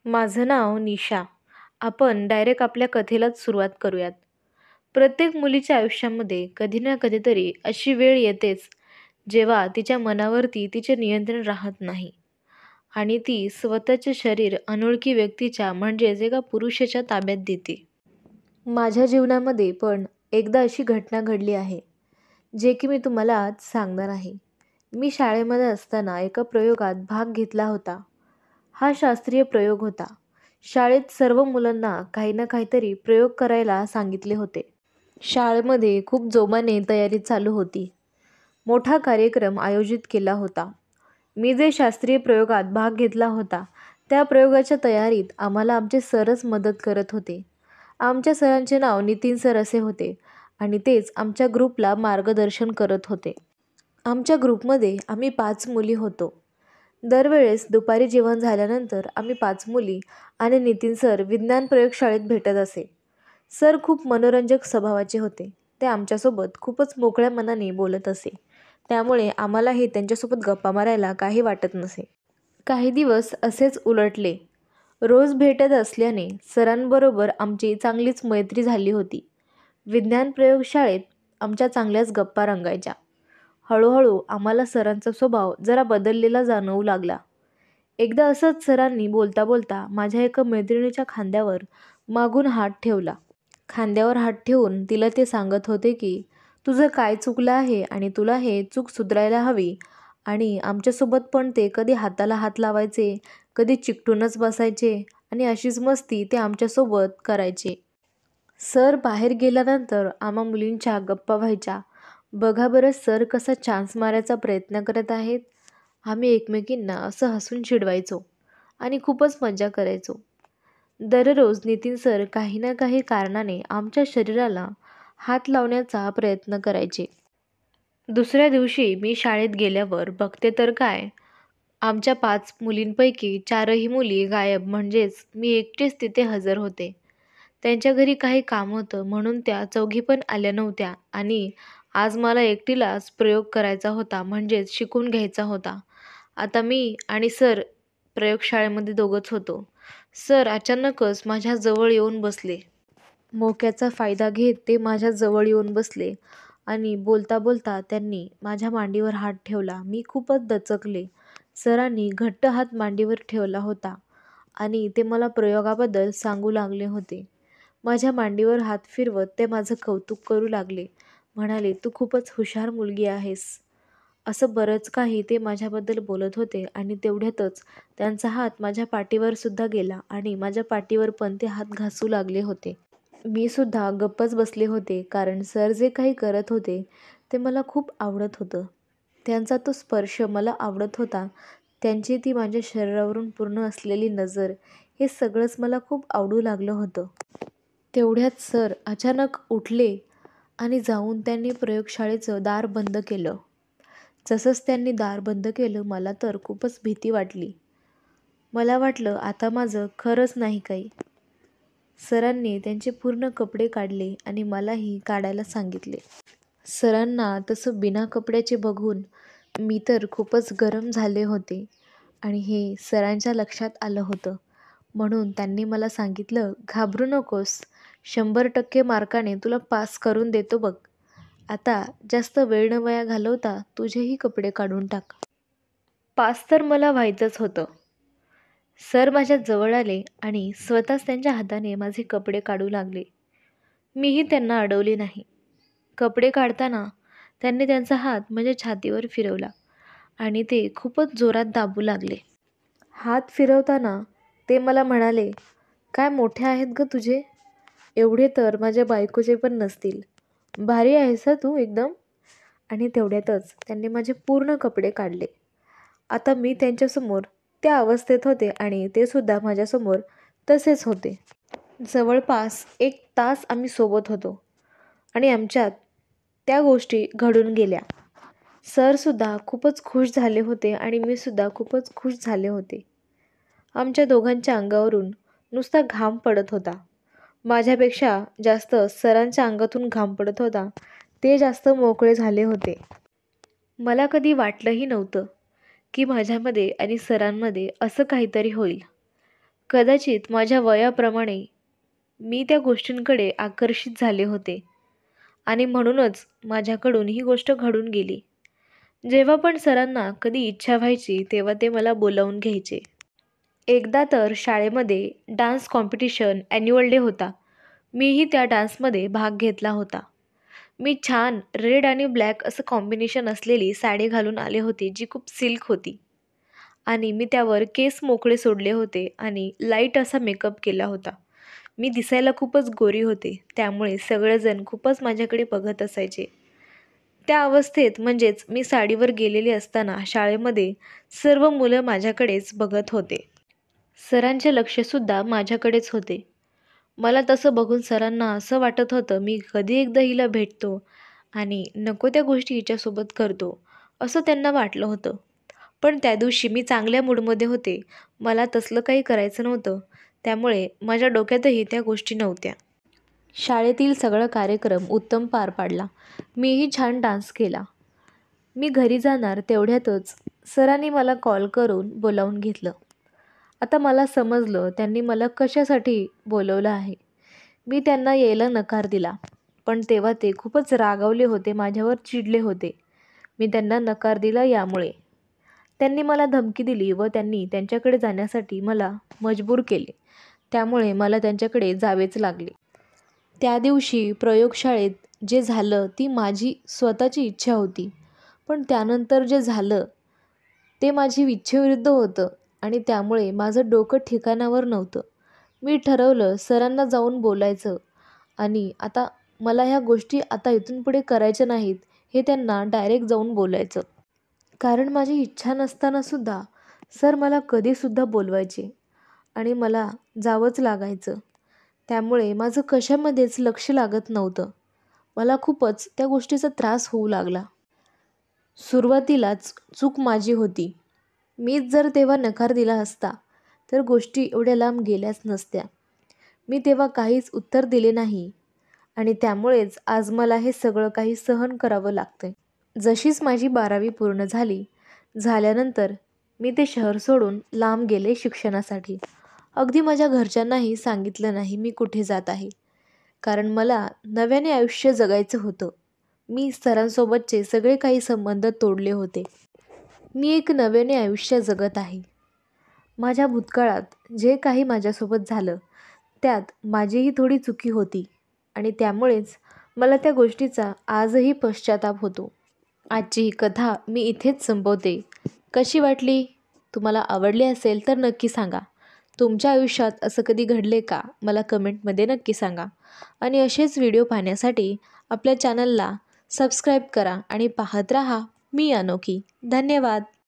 माझं नाव निशा. आपण डायरेक्ट आपल्या कथेलाच सुरुवात करूयात. प्रत्येक मुलीच्या आयुष्यामध्ये कधी ना कधीतरी अशी वेळ येतेच, जेव्हा तिच्या मनावरती तिचे नियंत्रण राहत नाही आणि ती स्वतःचे शरीर अनोळखी व्यक्तीच्या म्हणजेच एका पुरुषाच्या ताब्यात देते. माझ्या जीवनामध्ये पण एकदा अशी घटना घडली आहे, जे की मी तुम्हाला आज सांगणार आहे. मी शाळेमध्ये असताना एका प्रयोगात भाग घेतला होता. हा शास्त्रीय प्रयोग होता. शाळेत सर्व मुलांना काही ना काहीतरी प्रयोग करायला सांगितले होते. शाळेमध्ये खूप जोमाने तयारी चालू होती. मोठा कार्यक्रम आयोजित केला होता. मी जे शास्त्रीय प्रयोगात भाग घेतला होता, त्या प्रयोगाच्या तयारीत आम्हाला आमचे सरच मदत करत होते. आमच्या सरांचे नाव नितीन सर असे होते आणि तेच आमच्या ग्रुपला मार्गदर्शन करत होते. आमच्या ग्रुपमध्ये आम्ही 5 मुली होतो. दरवेळेस दुपारी जेवण झाल्यानंतर आम्ही 5 मुली आणि नितीन सर विज्ञान प्रयोगशाळेत भेटत असे. सर खूप मनोरंजक स्वभावाचे होते. ते आमच्यासोबत खूपच मोकळ्या मनाने बोलत असे. त्यामुळे आम्हालाही त्यांच्यासोबत गप्पा मारायला काही वाटत नसे. काही दिवस असेच उलटले. रोज भेटत असल्याने सरांबरोबर आमची चांगलीच मैत्री झाली होती. विज्ञान प्रयोगशाळेत आमच्या चांगल्याच गप्पा रंगायच्या. हळूहळू आम्हाला सरांचा स्वभाव जरा बदललेला जाणवू लागला. एकदा असंच सरांनी बोलता बोलता माझ्या एका मैत्रिणीच्या खांद्यावर मागून हात ठेवला. खांद्यावर हात ठेवून तिला ते सांगत होते की तुझं काय चुकलं आहे आणि तुला हे चूक सुधारायला हवी. आणि आमच्यासोबत पण ते कधी हाताला हात लावायचे, कधी चिकटूनच बसायचे आणि अशीच मस्ती ते आमच्यासोबत करायचे. सर बाहेर गेल्यानंतर आम्हा मुलींच्या गप्पा व्हायच्या. बघा बरं सर कसा चान्स मारायचा प्रयत्न करत आहेत. आम्ही एकमेकींना असं हसून चिडवायचो आणि खूपच मजा करायचो. दररोज नितीन सर काही ना काही कारणाने आमच्या शरीराला हात लावण्याचा प्रयत्न करायचे. दुसऱ्या दिवशी मी शाळेत गेल्यावर बघते तर काय, आमच्या 5 मुलींपैकी 4ही मुली गायब. म्हणजेच मी एकटीच तिथे हजर होते. त्यांच्या घरी काही काम होतं म्हणून त्या 4घी पण आल्या नव्हत्या आणि आज मला एकटीलाच प्रयोग करायचा होता, म्हणजेच शिकून घ्यायचा होता. आता मी आणि सर प्रयोगशाळेमध्ये दोघंच होतो. सर अचानकच माझ्या जवळ येऊन बसले. मोक्याचा फायदा घेत ते माझ्या जवळ येऊन बसले आणि बोलता बोलता त्यांनी माझ्या मांडीवर हात ठेवला. मी खूपच दचकले. सरांनी घट्ट हात मांडीवर ठेवला होता आणि ते मला प्रयोगाबद्दल सांगू लागले होते. माझ्या मांडीवर हात फिरवत ते माझं कौतुक करू लागले. म्हणाले, तू खूपच हुशार मुलगी आहेस. असं बरंच काही ते माझ्याबद्दल बोलत होते आणि तेवढ्यातच त्यांचा हात माझ्या पाठीवर सुद्धा गेला आणि माझ्या पाठीवर पण ते हात घासू लागले होते. मी सुद्धा गप्पच बसले होते, कारण सर जे काही करत होते ते मला खूप आवडत होतं. त्यांचा तो स्पर्श मला आवडत होता. त्यांची ती माझ्या शरीरावरून पूर्ण असलेली नजर, हे सगळंच मला खूप आवडू लागलं होतं. तेवढ्यात सर अचानक उठले आणि जाऊन त्यांनी प्रयोगशाळेचं दार बंद केलं. जसंच त्यांनी दार बंद केलं, मला तर खूपच भीती वाटली. मला वाटलं आता माझं खरंच नाही काही. सरांनी त्यांचे पूर्ण कपडे काढले आणि मलाही काढायला सांगितले. सरांना तसं बिना कपड्याचे बघून मी तर खूपच गरम झाले होते आणि हे सरांच्या लक्षात आलं होतं. म्हणून त्यांनी मला सांगितलं, घाबरू नकोस, 100% मार्काने तुला पास करून देतो बघ. आता जास्त वेळ न वाया घालवता तुझेही कपडे काढून टाक. पास तर मला व्हायचंच होतं. सर माझ्या जवळ आले आणि स्वतःच त्यांच्या हाताने माझे कपडे काढू लागले. मीही त्यांना अडवले नाही. कपडे काढताना त्यांनी त्यांचा हात माझ्या छातीवर फिरवला आणि ते खूपच जोरात दाबू लागले. हात फिरवताना ते मला म्हणाले, काय मोठे आहेत ग तुझे, एवढे तर माझ्या बायकोचे पण नसतील. भारी आहेस तू एकदम. आणि तेवढ्यातच त्यांनी माझे पूर्ण कपडे काढले. आता मी त्यांच्यासमोर त्या अवस्थेत होते आणि ते सुद्धा माझ्यासमोर तसेच होते. जवळपास 1 तास आम्ही सोबत होतो आणि आमच्यात त्या गोष्टी घडून गेल्या. सरसुद्धा खूपच खुश झाले होते आणि मी सुद्धा खूपच खुश झाले होते. आमच्या दोघांच्या अंगावरून नुसता घाम पडत होता. माझ्यापेक्षा जास्त सरांच्या अंगातून घाम पडत होता. ते जास्त मोकळे झाले होते. मला कधी वाटलंही नव्हतं की माझ्यामध्ये आणि सरांमध्ये असं काहीतरी होईल. कदाचित माझ्या वयाप्रमाणे मी त्या गोष्टींकडे आकर्षित झाले होते आणि म्हणूनच माझ्याकडून ही गोष्ट घडून गेली. जेव्हा पण सरांना कधी इच्छा व्हायची तेव्हा ते मला बोलावून घ्यायचे. एकदा तर शाळेमध्ये डान्स कॉम्पिटिशन ॲन्युअल डे होता. मीही त्या डान्समध्ये भाग घेतला होता. मी छान रेड आणि ब्लॅक असं कॉम्बिनेशन असलेली साडी घालून आले होते, जी खूप सिल्क होती. आणि मी त्यावर केस मोकळे सोडले होते आणि लाईट असा मेकअप केला होता. मी दिसायला खूपच गोरी होते, त्यामुळे सगळेजण खूपच माझ्याकडे बघत असायचे. त्या अवस्थेत म्हणजेच मी साडीवर गेलेली असताना शाळेमध्ये सर्व मुलं माझ्याकडेच बघत होते. सरांचे लक्षसुद्धा माझ्याकडेच होते. मला तसं बघून सरांना असं वाटत होतं मी कधी एकदा हिला भेटतो आणि नको त्या गोष्टी हिच्यासोबत करतो, असं त्यांना वाटलं होतं. पण त्या दिवशी मी चांगल्या मूडमध्ये होते. मला तसलं काही करायचं नव्हतं. त्यामुळे माझ्या डोक्यातही त्या गोष्टी नव्हत्या. शाळेतील सगळा कार्यक्रम उत्तम पार पाडला. मीही छान डान्स केला. मी घरी जाणार तेवढ्यातच सरांनी मला कॉल करून बोलावून घेतलं. आता मला समजलं त्यांनी मला कशासाठी बोलवलं आहे. मी त्यांना यायला नकार दिला. पण तेव्हा ते खूपच रागावले होते, माझ्यावर चिडले होते. मी त्यांना नकार दिला यामुळे. त्यांनी मला धमकी दिली व त्यांनी त्यांच्याकडे जाण्यासाठी मला मजबूर केले. त्यामुळे मला त्यांच्याकडे जावेच लागले. त्या दिवशी प्रयोगशाळेत जे झालं ती माझी स्वतःची इच्छा होती. पण त्यानंतर जे झालं ते माझी इच्छेविरुद्ध होतं आणि त्यामुळे माझं डोकं ठिकाणावर नव्हतं. मी ठरवलं सरांना जाऊन बोलायचं आणि आता मला ह्या गोष्टी आता इथून पुढे करायच्या नाहीत, हे त्यांना डायरेक्ट जाऊन बोलायचं. कारण माझी इच्छा नसतानासुद्धा सर मला कधीसुद्धा बोलवायचे आणि मला जावंच लागायचं. त्यामुळे माझं कशामध्येच लक्ष लागत नव्हतं. मला खूपच त्या गोष्टीचा त्रास होऊ लागला. सुरुवातीलाच चूक माझी होती. मीच जर तेव्हा नकार दिला असता तर गोष्टी एवढ्या लांब गेल्याच नसत्या. मी तेव्हा काहीच उत्तर दिले नाही आणि त्यामुळेच आज मला हे सगळं काही सहन करावं लागतंय. जशीच माझी 12वी पूर्ण झाल्यानंतर मी ते शहर सोडून लांब गेले शिक्षणासाठी. अगदी माझ्या घरच्यांनाही सांगितलं नाही मी कुठे जात आहे. कारण मला नव्याने आयुष्य जगायचं होतं. मी सरांसोबतचे सगळे काही संबंध तोडले होते. मी एक नव्याने आयुष्य जगत आहे. माझ्या भूतकाळात जे काही माझ्यासोबत झालं त्यात माझीही थोडी चुकी होती आणि त्यामुळेच मला त्या गोष्टीचा आजही पश्चाताप होतो. आजची ही कथा मी इथेच संपवते. कशी वाटली? तुम्हाला आवडली असेल तर नक्की सांगा. तुमच्या आयुष्यात असं कधी घडले का? मला कमेंटमध्ये नक्की सांगा. आणि असेच व्हिडिओ पाहण्यासाठी आपल्या चॅनलला सबस्क्राईब करा आणि पाहत राहा मी अनोखी. धन्यवाद.